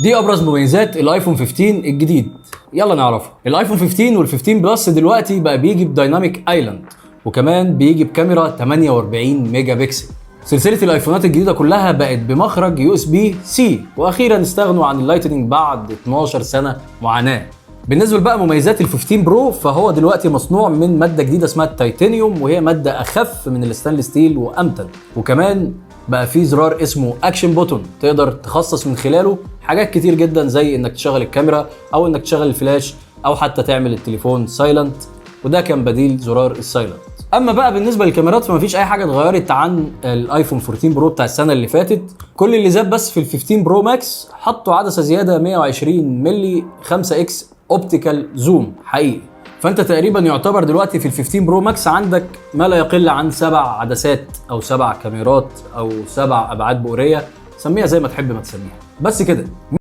دي ابرز مميزات الايفون 15 الجديد، يلا نعرفها. الايفون 15 وال15 بلس دلوقتي بقى بيجي بدايناميك ايلاند، وكمان بيجي بكاميرا 48 ميجا بكسل. سلسله الايفونات الجديده كلها بقت بمخرج يو اس بي سي، واخيرا استغنوا عن اللايتنينج بعد 12 سنه معاناه. بالنسبه بقى مميزات ال15 برو، فهو دلوقتي مصنوع من ماده جديده اسمها التيتانيوم، وهي ماده اخف من الستانلس ستيل وامتن. وكمان بقى في زرار اسمه اكشن بوتون تقدر تخصص من خلاله حاجات كتير جدا، زي انك تشغل الكاميرا او انك تشغل الفلاش او حتى تعمل التليفون سايلنت، وده كان بديل زرار السايلنت. اما بقى بالنسبه للكاميرات فمفيش اي حاجه اتغيرت عن الايفون 14 برو بتاع السنه اللي فاتت. كل اللي زاد بس في ال15 برو ماكس حطوا عدسه زياده 120 ملي 5 اكس اوبتيكال زوم حقيقي. فانت تقريبا يعتبر دلوقتي في ال15 برو ماكس عندك ما لا يقل عن 7 عدسات او 7 كاميرات او 7 ابعاد بؤريه، سميها زي ما تحب ما تسميها، بس كده.